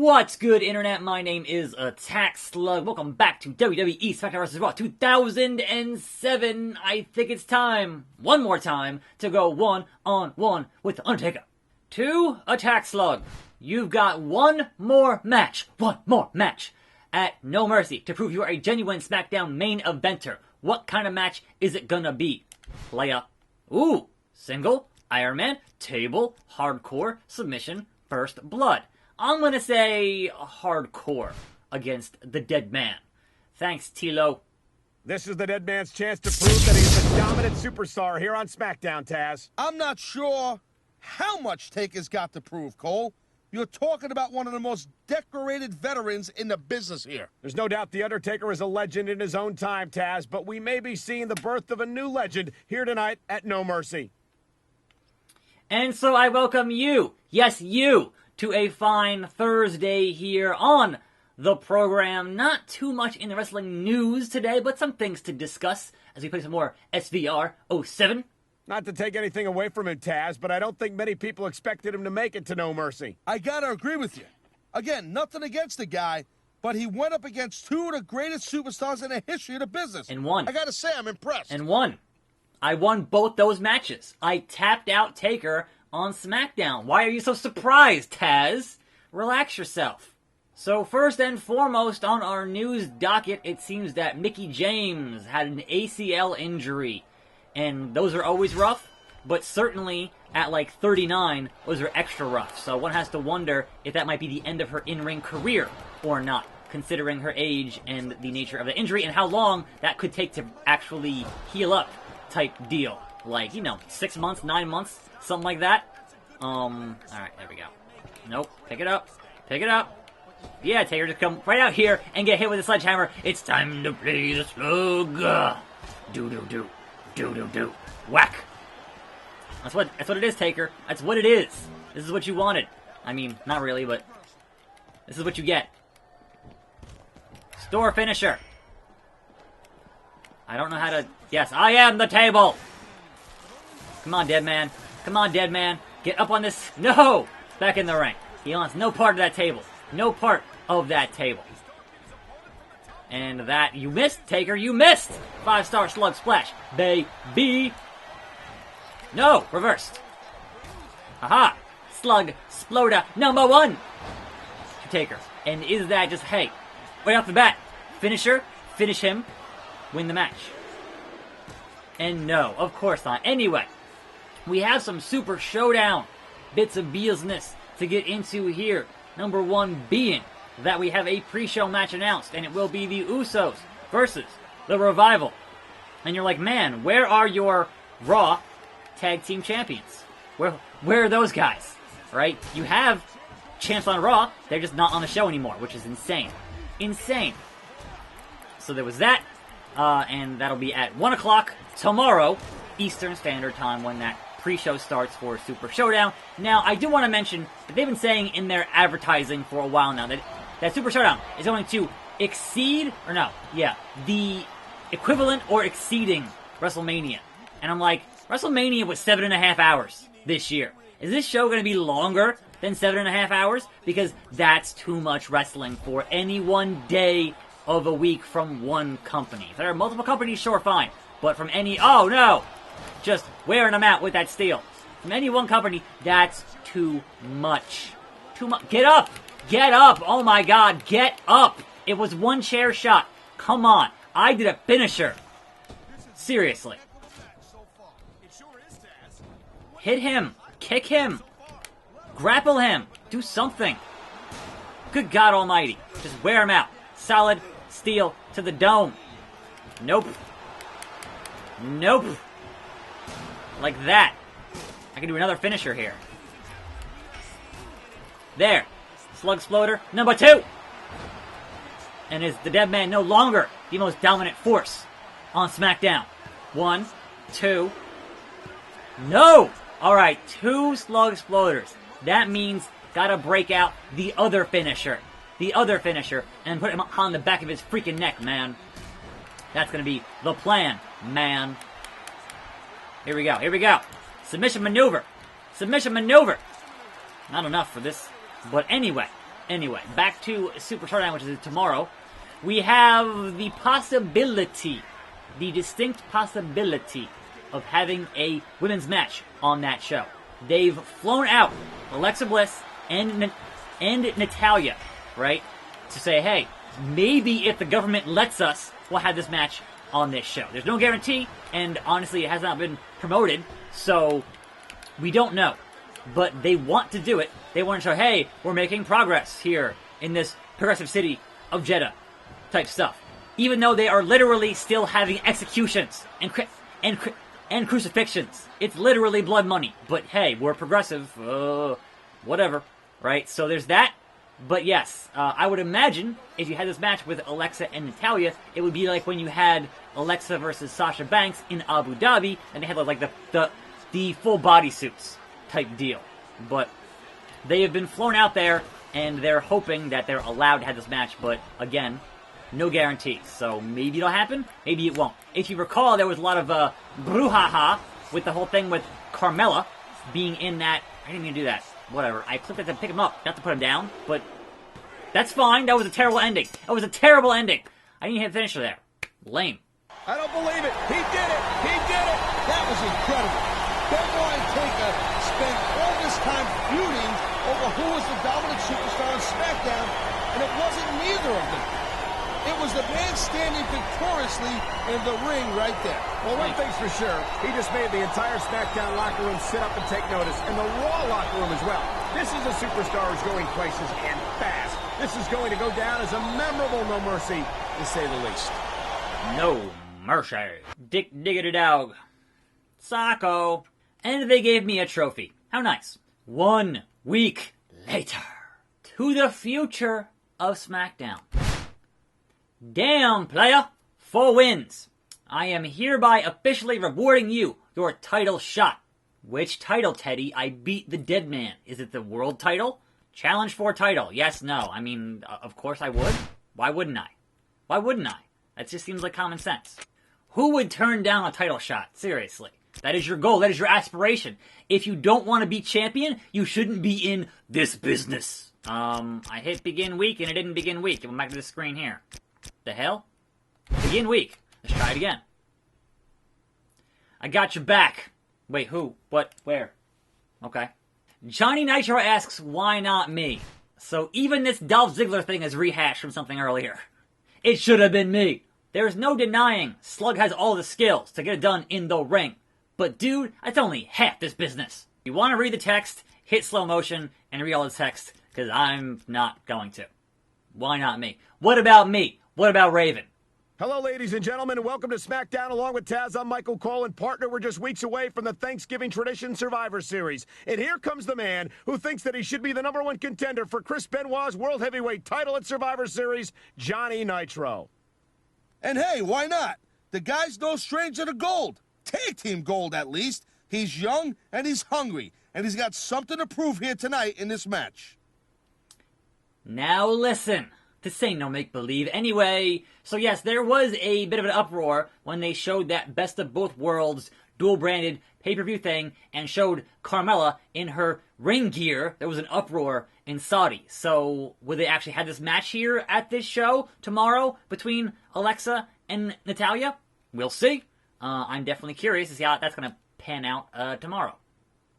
What's good, Internet? My name is attackslug. Welcome back to WWE SmackDown vs. Raw 2007. I think it's time, one more time, to go one-on-one with The Undertaker. To attackslug, you've got one more match at No Mercy to prove you are a genuine SmackDown main eventer. What kind of match is it gonna be? Playa. Ooh, single, Iron Man, table, hardcore, submission, first blood. I'm gonna say hardcore against the Dead Man. Thanks, Tilo. This is the Dead Man's chance to prove that he's the dominant superstar here on SmackDown, Taz. I'm not sure how much Taker's got to prove, Cole. You're talking about one of the most decorated veterans in the business here. There's no doubt The Undertaker is a legend in his own time, Taz, but we may be seeing the birth of a new legend here tonight at No Mercy. And so I welcome you, yes you, to a fine Thursday here on the program. Not too much in the wrestling news today, but some things to discuss as we play some more SVR 07. Not to take anything away from him, Taz, but I don't think many people expected him to make it to No Mercy. I gotta agree with you. Again, nothing against the guy, but he went up against two of the greatest superstars in the history of the business. And won. I gotta say, I'm impressed. And won. I won both those matches. I tapped out Taker on SmackDown. Why are you so surprised, Taz? Relax yourself. So first and foremost on our news docket, it seems that Mickie James had an ACL injury. And those are always rough, but certainly at like 39, those are extra rough. So one has to wonder if that might be the end of her in-ring career or not, considering her age and the nature of the injury and how long that could take to actually heal up type deal. Like, 6 months, 9 months, something like that. Alright, there we go. Nope, pick it up. Pick it up. Yeah, Taker, just come right out here and get hit with a sledgehammer. It's time to play the slug. Do-do-do. Do-do-do. Whack. That's what it is, Taker. That's what it is. This is what you wanted. I mean, not really, but this is what you get. Store finisher. I don't know how to... Yes, I am the table! Come on, Dead Man. Come on, Dead Man. Get up on this... No! Back in the ring. He wants no part of that table. No part of that table. And that... You missed, Taker. You missed! 5-star slug splash. Baby! No! Reversed. Aha! Slug Sploder number 1! To Taker. And is that just... Hey, right off the bat. Finisher. Finish him. Win the match. And no, of course not. Anyway, we have some Super Showdown bits of business to get into here. Number 1 being that we have a pre-show match announced, and it will be the Usos versus the Revival. And you're like, man, where are your Raw Tag Team Champions? Where are those guys? Right? You have champs on Raw, they're just not on the show anymore, which is insane. Insane. So there was that. And that'll be at 1 o'clock tomorrow, Eastern Standard Time, when that pre-show starts for Super Showdown. Now, I do want to mention that they've been saying in their advertising for a while now that Super Showdown is going to exceed, the equivalent or exceeding WrestleMania. And I'm like, WrestleMania was 7.5 hours this year. Is this show going to be longer than 7.5 hours? Because that's too much wrestling for any one day of a week from one company. If there are multiple companies, sure, fine. But from any... Oh, no! Just wearing them out with that steel. From any one company, that's too much. Too much. Get up! Get up! Oh my god, get up! It was one chair shot. Come on. I did a finisher. Seriously. Hit him. Kick him. Grapple him. Do something. Good God almighty. Just wear him out. Solid steel to the dome. Nope. Nope. Like that. I can do another finisher here. There. Slug Sploder number 2. And is the Dead Man no longer the most dominant force on SmackDown? 1, 2. No! Alright, 2 Slug Sploders. That means gotta break out the other finisher. The other finisher, and put him on the back of his freaking neck, man. That's gonna be the plan, man. Here we go, here we go. Submission maneuver. Submission maneuver. Not enough for this. But anyway, Anyway, back to Super Showdown, which is tomorrow. We have the possibility, the distinct possibility of having a women's match on that show. They've flown out Alexa Bliss and Natalya, right, to say, hey, maybe if the government lets us, we'll have this match on this show. There's no guarantee, and honestly, it has not been promoted, so we don't know. But they want to do it. They want to show, hey, we're making progress here in this progressive city of Jeddah type stuff. Even though they are literally still having executions and crucifixions. It's literally blood money. But hey, we're progressive. Whatever. Right? So there's that. But yes, I would imagine if you had this match with Alexa and Natalya, it would be like when you had Alexa versus Sasha Banks in Abu Dhabi, and they had like the full bodysuits type deal. But they have been flown out there, and they're hoping that they're allowed to have this match, but again, no guarantees. So maybe it'll happen, maybe it won't. If you recall, there was a lot of brouhaha with the whole thing with Carmella being in that. I didn't even do that. Whatever. I clicked it to pick him up, not to put him down, but that's fine. That was a terrible ending. That was a terrible ending. I didn't even hit finish there. Lame. I don't believe it. He did it. He did it. That was incredible. Benoit and Taker spent all this time feuding over who was the dominant superstar on SmackDown, and it wasn't neither of them. It was the man standing victoriously in the ring right there. Well, one thing's for sure, he just made the entire SmackDown locker room sit up and take notice, and the Raw locker room as well. This is a superstar who's going places and fast. This is going to go down as a memorable No Mercy, to say the least. No mercy. Dick diggity dog. Sacco. And they gave me a trophy. How nice. 1 week later. To the future of SmackDown. Damn, player. 4 wins. I am hereby officially rewarding you your title shot. Which title, Teddy? I beat the dead man. Is it the world title? Challenge for title. Yes, no. I mean, of course I would. Why wouldn't I? Why wouldn't I? That just seems like common sense. Who would turn down a title shot? Seriously. That is your goal. That is your aspiration. If you don't want to be champion, you shouldn't be in this business. I hit begin week and it didn't begin week. I'm back to the screen here. The hell? Begin week. Let's try it again. I got your back. Wait, who? What? Where? Okay. Johnny Nitro asks, why not me? So even this Dolph Ziggler thing is rehashed from something earlier. It should have been me. There's no denying Slug has all the skills to get it done in the ring. But dude, that's only half this business. If you want to read the text, hit slow motion and read all the text, because I'm not going to. Why not me? What about me? What about Raven? Hello, ladies and gentlemen, and welcome to SmackDown. Along with Taz, I'm Michael Cole, and partner, we're just weeks away from the Thanksgiving Tradition Survivor Series. And here comes the man who thinks that he should be the #1 contender for Chris Benoit's World Heavyweight title at Survivor Series, Johnny Nitro. And hey, why not? The guy's no stranger to gold. Tag team gold, at least. He's young, and he's hungry, and he's got something to prove here tonight in this match. Now listen. This ain't no make-believe. Anyway, so yes, there was a bit of an uproar when they showed that Best of Both Worlds dual-branded pay-per-view thing and showed Carmella in her ring gear. There was an uproar in Saudi. So will they actually have this match here at this show tomorrow between Alexa and Natalya? We'll see. I'm definitely curious to see how that's going to pan out tomorrow.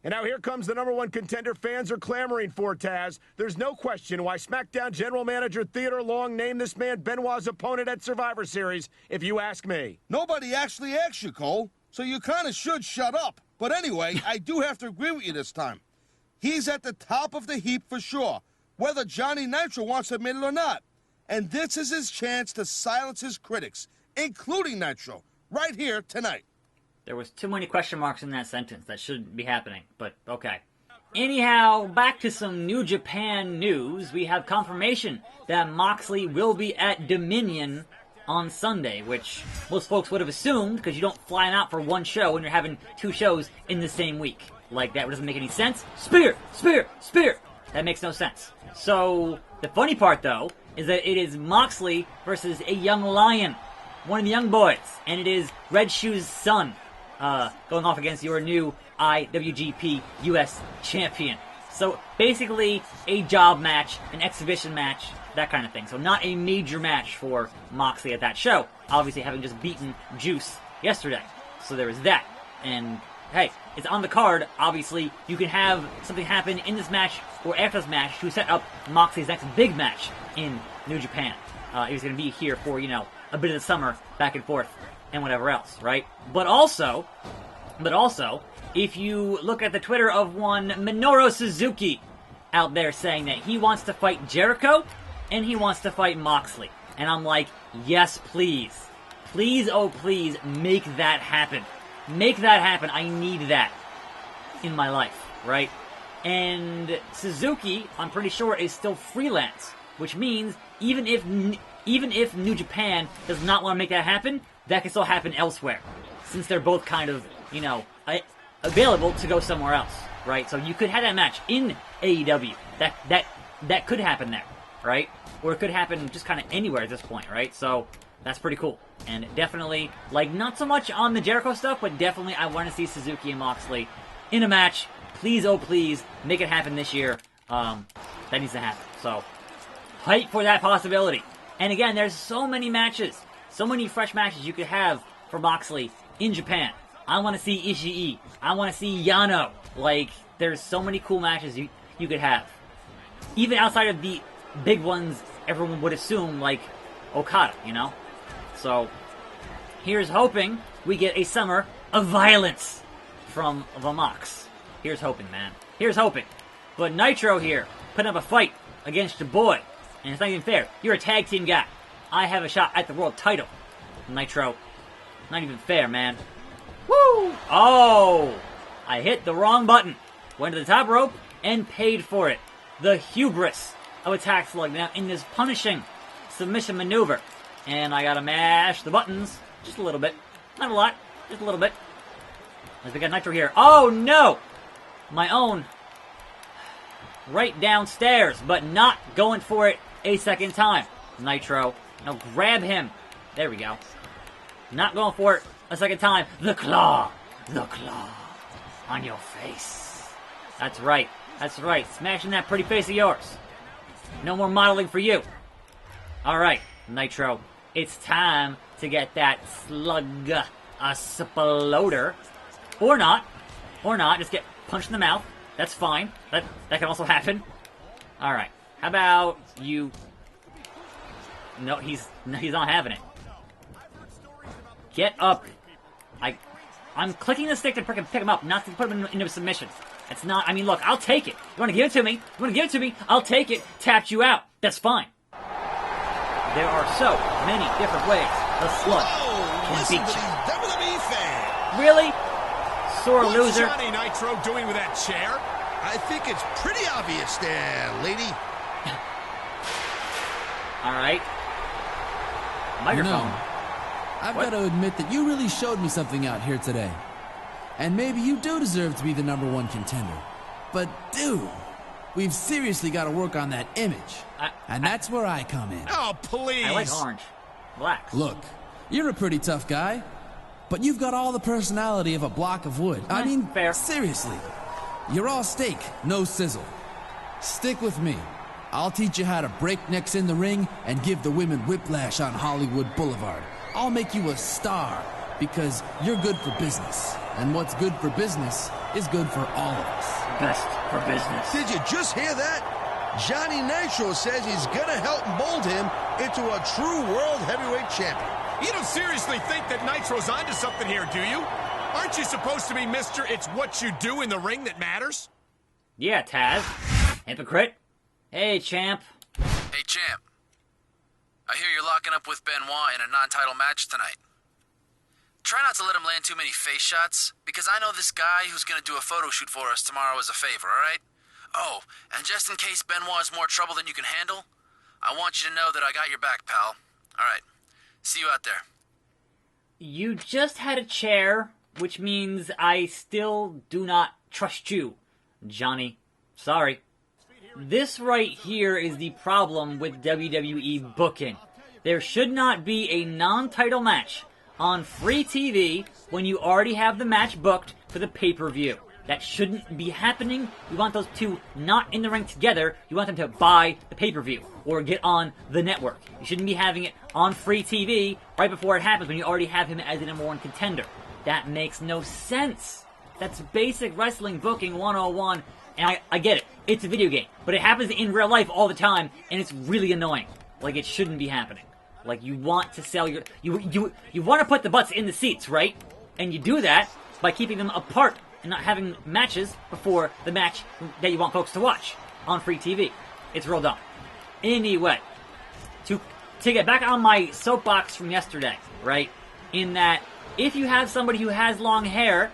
And now here comes the #1 contender fans are clamoring for, Taz. There's no question why SmackDown General Manager Theodore Long named this man Benoit's opponent at Survivor Series, if you ask me. Nobody actually asked you, Cole, so you kind of should shut up. But anyway, I do have to agree with you this time. He's at the top of the heap for sure, whether Johnny Nitro wants to admit it or not. And this is his chance to silence his critics, including Nitro, right here tonight. There was too many question marks in that sentence. That shouldn't be happening, but okay. Anyhow, back to some New Japan news. We have confirmation that Moxley will be at Dominion on Sunday, which most folks would have assumed because you don't fly him out for one show when you're having 2 shows in the same week. Like, that doesn't make any sense. Spear! Spear! Spear! That makes no sense. So, the funny part, though, is that it is Moxley versus a young lion. One of the young boys. And it is Red Shoe's son. Going off against your new IWGP US champion. So basically a job match, an exhibition match, that kind of thing. So not a major match for Moxley at that show. Obviously having just beaten Juice yesterday. So there was that. And hey, it's on the card. Obviously you can have something happen in this match or after this match to set up Moxley's next big match in New Japan. He's going to be here for, you know, a bit of the summer, back and forth, and whatever else, right? But also, if you look at the Twitter of one Minoru Suzuki out there saying that he wants to fight Jericho and he wants to fight Moxley. And I'm like, yes, please. Please, oh please, make that happen. Make that happen. I need that in my life, right? And Suzuki, I'm pretty sure, is still freelance, which means even if New Japan does not want to make that happen, that can still happen elsewhere, since they're both kind of, you know, available to go somewhere else, right? So you could have that match in AEW. That could happen there, right? Or it could happen just kind of anywhere at this point, right? So that's pretty cool. And definitely, like, not so much on the Jericho stuff, but definitely I want to see Suzuki and Moxley in a match. Please, oh please, make it happen this year. That needs to happen. So, hype for that possibility. And again, there's so many matches, so many fresh matches you could have for Moxley in Japan. I want to see Ishii. I want to see Yano. Like, there's so many cool matches you could have. Even outside of the big ones everyone would assume, like Okada, you know? So, here's hoping we get a summer of violence from the Mox. Here's hoping, man. Here's hoping. But Nitro here, putting up a fight against your boy. And it's not even fair. You're a tag team guy. I have a shot at the world title. Nitro. Not even fair, man. Woo! Oh! I hit the wrong button. Went to the top rope and paid for it. The hubris of attackslug now in this punishing submission maneuver. And I gotta mash the buttons just a little bit. Not a lot. Just a little bit. As we got Nitro here. Oh, no! My own. Right downstairs, but not going for it a second time. Nitro. Now grab him. There we go. Not going for it a second time. The claw. The claw. On your face. That's right. That's right. Smashing that pretty face of yours. No more modeling for you. Alright, Nitro. It's time to get that slug exploder. Or not. Or not. Just get punched in the mouth. That's fine. That can also happen. Alright. How about you... No, he's not having it. Get up. I'm clicking the stick to pick him up, not to put him into a submission. It's not... I mean, look, I'll take it. You want to give it to me? You want to give it to me? I'll take it. Tapped you out. That's fine. There are so many different ways the slug can beat you. WWE fan. Really? Sore What's loser. Johnny Nitro doing with that chair? I think it's pretty obvious there, lady. Alright. Microphone. You know, I've got to admit that you really showed me something out here today. And maybe you do deserve to be the #1 contender. But dude, we've seriously got to work on that image. And that's where I come in. Oh, please. I like orange. Relax. Look, you're a pretty tough guy, but you've got all the personality of a block of wood. I mean, fair. Seriously. You're all steak, no sizzle. Stick with me. I'll teach you how to break necks in the ring and give the women whiplash on Hollywood Boulevard. I'll make you a star because you're good for business. And what's good for business is good for all of us. Best for business. Did you just hear that? Johnny Nitro says he's gonna help mold him into a true world heavyweight champion. You don't seriously think that Nitro's onto something here, do you? Aren't you supposed to be Mr. It's what you do in the ring that matters? Yeah, Taz. Hypocrite. Hey, champ. Hey, champ. I hear you're locking up with Benoit in a non-title match tonight. Try not to let him land too many face shots, because I know this guy who's going to do a photo shoot for us tomorrow as a favor, alright? Oh, and just in case Benoit is more trouble than you can handle, I want you to know that I got your back, pal. Alright, see you out there. You just had a chair, which means I still do not trust you, Johnny. Sorry. This right here is the problem with WWE booking. There should not be a non-title match on free TV when you already have the match booked for the pay-per-view. That shouldn't be happening. You want those two not in the ring together. You want them to buy the pay-per-view or get on the network. You shouldn't be having it on free TV right before it happens when you already have him as the number one contender. That makes no sense. That's basic wrestling booking 101, and I get it. It's a video game, but it happens in real life all the time, and it's really annoying. Like, it shouldn't be happening. Like, you want to sell your... You want to put the butts in the seats, right? And you do that by keeping them apart and not having matches before the match that you want folks to watch on free TV. It's real dumb. Anyway, to get back on my soapbox from yesterday, right? In that, if you have somebody who has long hair,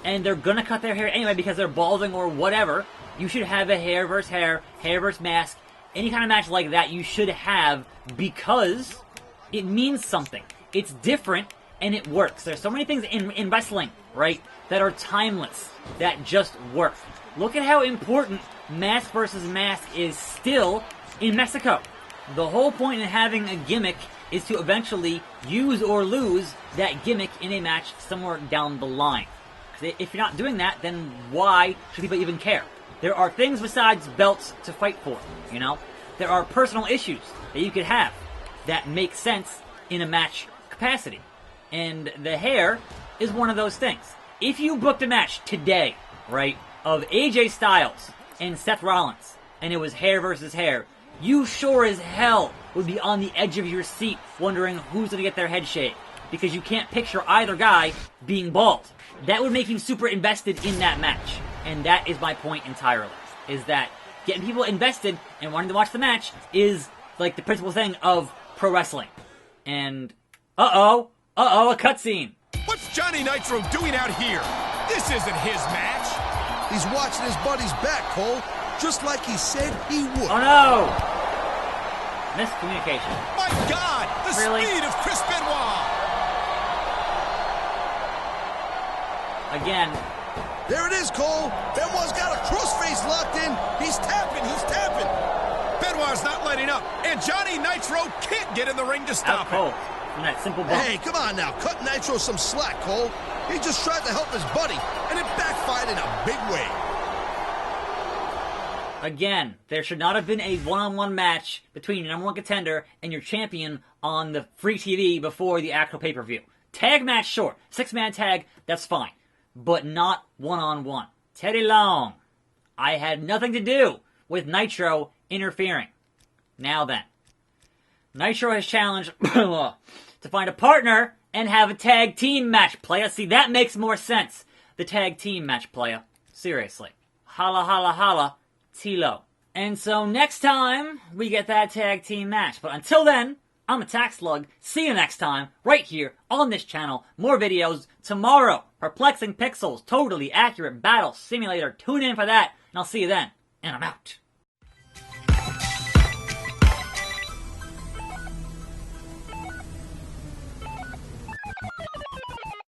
and they're gonna cut their hair anyway because they're balding or whatever, you should have a hair versus mask, any kind of match like that you should have, because it means something. It's different, and it works. There's so many things in wrestling, right, that are timeless, that just work. Look at how important mask versus mask is still in Mexico. The whole point in having a gimmick is to eventually use or lose that gimmick in a match somewhere down the line. Because if you're not doing that, then why should people even care? There are things besides belts to fight for, you know? There are personal issues that you could have that make sense in a match capacity. And the hair is one of those things. If you booked a match today, right, of AJ Styles and Seth Rollins, and it was hair versus hair, you sure as hell would be on the edge of your seat wondering who's going to get their head shaved. Because you can't picture either guy being bald. That would make you super invested in that match. And that is my point entirely. Is that getting people invested and wanting to watch the match is like the principal thing of pro wrestling. And, a cutscene. What's Johnny Nitro doing out here? This isn't his match. He's watching his buddy's back, Cole, just like he said he would. Oh no! Miscommunication. My God, the Really? speed of Chris Benoit. Again. There it is, Cole. Benoit's got a crossface locked in. He's tapping. Benoit's not letting up, and Johnny Nitro can't get in the ring to Out stop him. cold. From that simple bump. Hey, come on now. Cut Nitro some slack, Cole. He just tried to help his buddy, and it backfired in a big way. Again, there should not have been a one-on-one match between your number one contender and your champion on the free TV before the actual pay-per-view. Tag match, sure. 6-man tag, that's fine. But not one-on-one. Teddy Long. I had nothing to do with Nitro interfering. Now then. Nitro has challenged to find a partner and have a tag team match, playa. See, that makes more sense. The tag team match, playa. Seriously. Holla, holla, holla. Tilo. And so next time, we get that tag team match. But until then, I'm attackslug. See you next time, right here on this channel. More videos tomorrow. Perplexing Pixels, totally accurate battle simulator. Tune in for that, and I'll see you then. And I'm out.